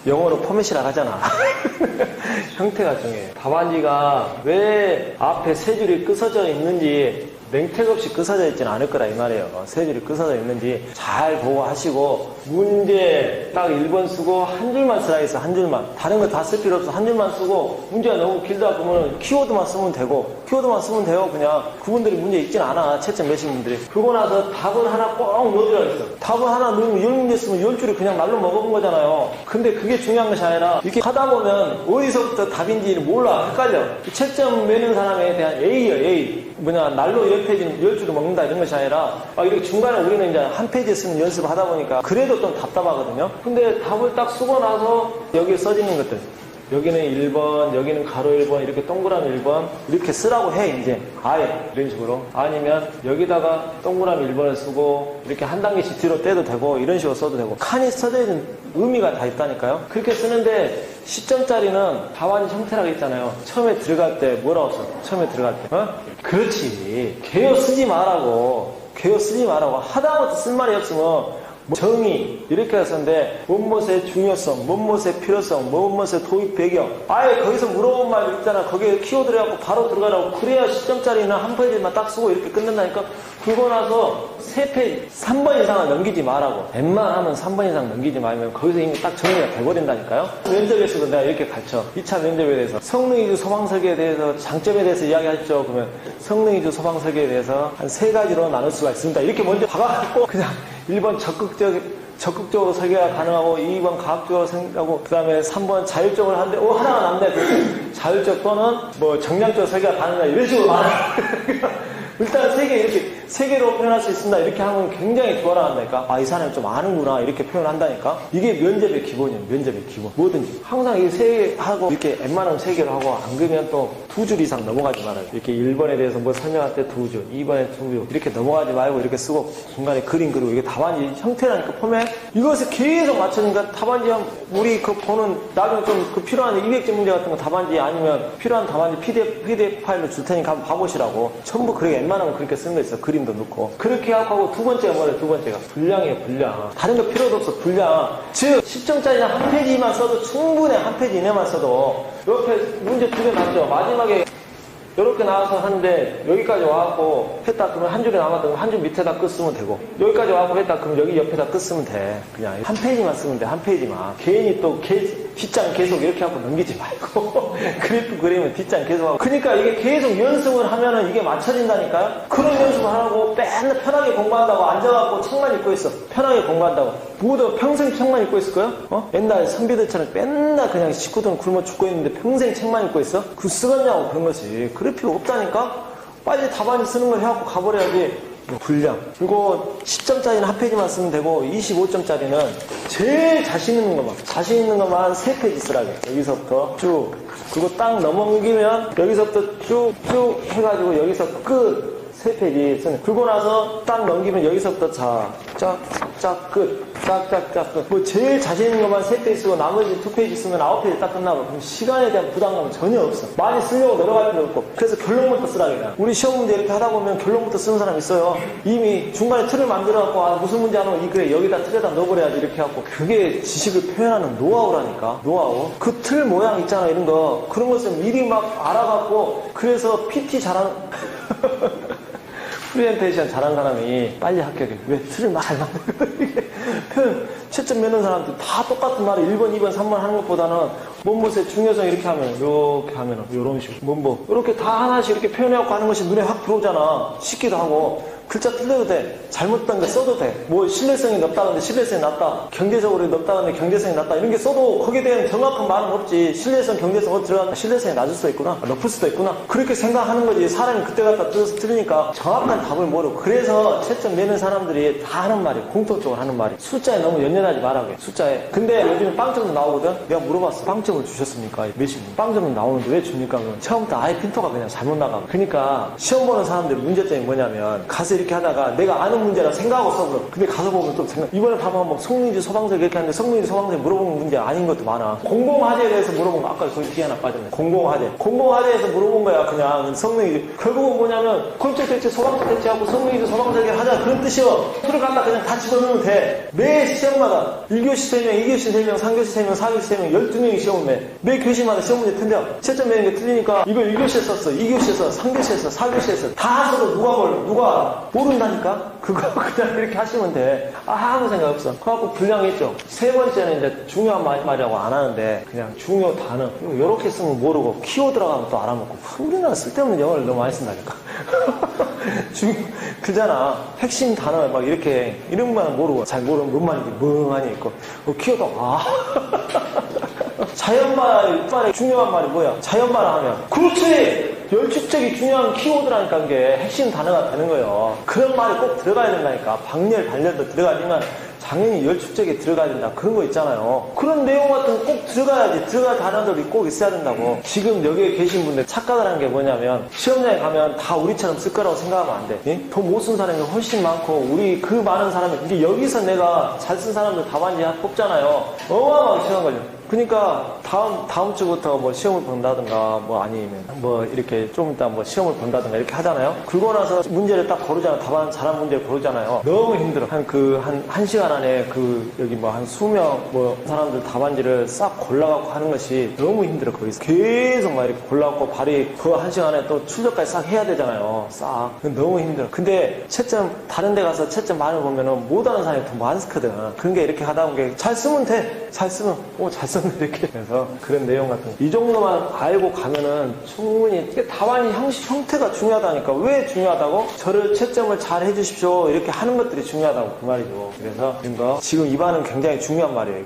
영어로 포맷이라 하잖아. 형태가 중요해. 답안지가 왜 앞에 세 줄이 끄서져 있는지 맹택 없이 끄서져 있지는 않을 거라 이 말이에요. 세 줄이 끄서져 있는지 잘 보고 하시고 문제 딱 1번 쓰고 한 줄만 쓰라 했어. 한 줄만. 다른 거 다 쓸 필요 없어. 한 줄만 쓰고 문제가 너무 길다 보면 키워드만 쓰면 되고 키워드만 쓰면 돼요. 그냥 그분들이 문제 있진 않아. 채점 내신 분들이. 그러고 나서 답을 하나 꼭 넣어줘야 했어. 답을 하나 넣으면 10문제 쓰면 10줄이 그냥 날로 먹어본 거잖아요. 근데 그게 중요한 것이 아니라 이렇게 하다 보면 어디서부터 답인지를 몰라. 헷갈려. 채점 내는 사람에 대한 A예요. A. 날로 10페이지는 10줄을 먹는다 이런 것이 아니라 이렇게 중간에 우리는 이제 한 페이지 쓰는 연습을 하다 보니까 그래도 좀 답답하거든요. 근데 답을 딱 쓰고 나서 여기에 써지는 것들 여기는 1번, 여기는 가로 1번, 이렇게 동그라미 1번 이렇게 쓰라고 해 이제 아예 이런 식으로. 아니면 여기다가 동그라미 1번을 쓰고 이렇게 한 단계씩 뒤로 떼도 되고 이런 식으로 써도 되고 칸이 써져 있는 의미가 다 있다니까요. 그렇게 쓰는데 시점짜리는 답안지 형태라고 있잖아요. 처음에 들어갈 때 뭐라고 써? 처음에 들어갈 때 그렇지. 개요 쓰지 말라고. 개요 쓰지 말라고. 하다못해 쓸 말이 없으면 정의 이렇게 했었는데 무엇의 중요성, 무엇의 필요성, 무엇의 도입 배경 아예 거기서 물어본 말 있잖아. 거기에 키워드를 해갖고 바로 들어가라고. 그래야 시점짜리는 한 페이지만 딱 쓰고 이렇게 끝낸다니까. 그러고 나서 3페이지 3번 이상을 넘기지 말라고. 웬만하면 3번 이상 넘기지 말면 거기서 이미 딱 정리가 돼버린다니까요. 면접에서도 내가 이렇게 가르쳐. 2차 면접에 대해서 성능이주 소방설계에 대해서 장점에 대해서 이야기하죠. 그러면 성능이주 소방설계에 대해서 한 3가지로 나눌 수가 있습니다. 이렇게 먼저 박아갖고 그냥 1번 적극적으로 설계가 가능하고 2번 과학적으로 생각하고 그 다음에 3번 자율적으로 하는데 하나가 남는데 자율적 또는 정량적 설계가 가능하다 이런 식으로 말해. 일단 3개 이렇게 3개로 표현할 수 있습니다. 이렇게 하면 굉장히 좋아라 한다니까. 이 사람이 좀 아는구나 이렇게 표현한다니까. 이게 면접의 기본이에요. 면접의 기본. 뭐든지 항상 이 3개 하고 이렇게 웬만하면 3개로 하고 안 그러면 또 2줄 이상 넘어가지 말아요. 이렇게 1번에 대해서 설명할 때 2줄, 2번에 2줄 이렇게 넘어가지 말고 이렇게 쓰고 중간에 그림 그리고 이게 답안지 형태라니까 포맷. 이것을 계속 맞추니까 답안지 우리 보는 나중에 좀 필요한 200점 문제 같은 거 답안지 아니면 필요한 답안지 PDF 파일로 줄 테니까 한번 봐보시라고. 전부 그렇게 웬만하면 그렇게 쓰는 거 있어. 그림도 넣고. 그렇게 하고 두 번째가 뭐래? 두 번째가 분량이에요. 분량. 다른 거 필요도 없어. 분량. 즉 10점짜리 한 페이지만 써도 충분해. 한 페이지 이내만 써도. 옆에 문제 2개 나왔죠. 마지막에 이렇게 나와서 하는데 여기까지 와갖고 했다 그러면 한 줄이 남았다면 한 줄 밑에다 끝 쓰면 되고 여기까지 와갖고 했다 그러면 여기 옆에다 끝 쓰면 돼. 그냥 한 페이지만 쓰면 돼. 한 페이지만. 괜히 또 뒷장 계속 이렇게 하고 넘기지 말고 그래프 그리면 뒷장 계속 하고. 그러니까 이게 계속 연습을 하면은 이게 맞춰진다니까요. 그런 연습을 하라고 맨날 편하게 공부한다고 앉아갖고 책만 읽고 있어. 편하게 공부한다고. 누구도 평생 책만 읽고 있을 거야? 옛날 선비들처럼 맨날 그냥 식구들은 굶어 죽고 있는데 평생 책만 읽고 있어? 그거 쓰겠냐고 그런 것이. 그럴 필요 없다니까? 빨리 답안지 쓰는 걸 해갖고 가버려야지. 분량. 그리고 10점짜리는 한 페이지만 쓰면 되고 25점짜리는 제일 자신 있는 것만 3페이지 쓰라게. 여기서부터 쭉. 그리고 딱 넘어오기면 여기서부터 쭉 해가지고 여기서 끝. 3페이지 쓰는. 그러고 나서 딱 넘기면 여기서부터 쫙 끝. 끝. 제일 자신 있는 것만 3페이지 쓰고 나머지 2페이지 쓰면 9페이지 딱 끝나고. 그럼 시간에 대한 부담감은 전혀 없어. 많이 쓰려고 노력할 필요 없고. 그래서 결론부터 쓰라 그냥. 우리 시험 문제 이렇게 하다 보면 결론부터 쓰는 사람 있어요. 이미 중간에 틀을 만들어갖고 무슨 문제 하면 그래 여기다 틀에다 넣어버려야지 이렇게 해갖고. 그게 지식을 표현하는 노하우라니까. 노하우. 그 틀 모양 있잖아 이런 거. 그런 것을 미리 막 알아갖고 그래서 PT 잘하는 프리젠테이션 잘하는 사람이 빨리 합격해. 왜 틀을 말 만들고 표현 채점 몇는 사람들 다 똑같은 말을 1번, 2번, 3번 하는 것보다는 무엇의 중요성 이렇게 하면 이런 식으로 이렇게 다 하나씩 이렇게 표현해갖고 하는 것이 눈에 확 들어오잖아. 쉽기도 하고 글자 틀려도 돼. 잘못된 거 써도 돼. 신뢰성이 높다는데 신뢰성이 낮다. 경제적으로 높다는데 경제성이 낮다. 이런 게 써도 거기에 대한 정확한 말은 없지. 신뢰성, 경제성 어디 들어갔나? 신뢰성이 낮을 수도 있구나. 높을 수도 있구나. 그렇게 생각하는 거지. 사람이 그때 갖다 뜯어서 틀리니까 정확한 답을 모르고. 그래서 채점 내는 사람들이 다 하는 말이 공통적으로 하는 말이 숫자에 너무 연연하지 말라고 해. 숫자에. 근데 요즘에 빵점도 나오거든. 내가 물어봤어. 빵점을 주셨습니까? 몇십 빵점은 나오는데 왜 줍니까? 그러면 처음부터 아예 핀토가 그냥 잘못 나가고. 그러니까 시험 보는 사람들 문제점이 뭐냐면 가서 이렇게 하다가 내가 아는 문제라 생각하고 써버려. 근데 가서 보면 또 생각. 이번에 봐봐 뭐 성민지 소방서 이렇게 하는데 성민지 소방서 물어보는 문제 아닌 것도 많아. 공공화재에 대해서 물어본 거 아까 거기 뒤에 하나 빠졌네. 공공화재에서 물어본 거야 그냥 성민지. 결국은 뭐냐면 건축 대체 소방서 대체하고 성민지 소방서 하자 그런 뜻이요. 그걸 갖다 그냥 다 집어넣으면 돼. 매 시험마다 1교시 3명, 2교시 3명, 3교시 3명, 4교시 3명 12명이 시험을 내. 매 교시마다 시험 문제 틀려. 채점 매는 게 틀리니까 이걸 1교시에 썼어, 2교시에서, 3교시에서, 4교시에서 다 써도 누가 모른다니까? 그거 그냥 이렇게 하시면 돼. 아무 생각 없어. 그래갖고 분량했죠. 세 번째는 이제 중요한 말이라고 안 하는데 그냥 중요 단어. 이렇게 쓰면 모르고 키워드라고 또 알아먹고. 우리나라 쓸데없는 영어를 너무 많이 쓴다니까. 그잖아. 핵심 단어 막 이렇게 이름만 모르고 잘 모르는 것만 이렇게 멍하니 있고 키워드 자연말에 중요한 말이 뭐야? 자연말 하면 그렇지! 열축적이 중요한 키워드라니까 이게 핵심 단어가 되는 거예요. 그런 말이 꼭 들어가야 된다니까. 방열, 단열도 들어가지만 당연히 열축적에 들어가야 된다. 그런 거 있잖아요. 그런 내용 같은 거 꼭 들어가야지. 들어갈 단어들이 꼭 있어야 된다고. 지금 여기에 계신 분들 착각을 한 게 뭐냐면 시험장에 가면 다 우리처럼 쓸 거라고 생각하면 안 돼. 더 못 쓴 사람이 훨씬 많고 우리 그 많은 사람이 이제 여기서 내가 잘 쓴 사람들 답안지 뽑잖아요. 어마어마하게 시간 걸려. 그러니까 다음 주부터 뭐 시험을 본다든가 뭐 아니면 뭐 이렇게 좀 이따 뭐 시험을 본다든가 이렇게 하잖아요. 그러고 나서 문제를 딱 고르잖아요. 답안 잘한 문제를 고르잖아요. 너무 힘들어. 한 시간 안에 여기 뭐 한 수명 뭐 사람들 답안지를 싹 골라갖고 하는 것이 너무 힘들어. 거기서 계속 막 이렇게 골라갖고 발이 그 한 시간에 또 출력까지 싹 해야 되잖아요. 싹. 너무 힘들어. 근데 채점 다른 데 가서 채점 많이 보면은 못하는 사람이 더 많거든. 그런 게 이렇게 하다 보면 잘 쓰면 돼. 잘 쓰면 잘 썼네 이렇게. 그래서 그런 내용 같은 거. 이 정도만 알고 가면은 충분히 이게 답안이 형태가 중요하다니까. 왜 중요하다고? 저를 채점을 잘 해주십시오 이렇게 하는 것들이 중요하다고 그 말이죠. 그래서 이런 거 지금 이 반은 굉장히 중요한 말이에요.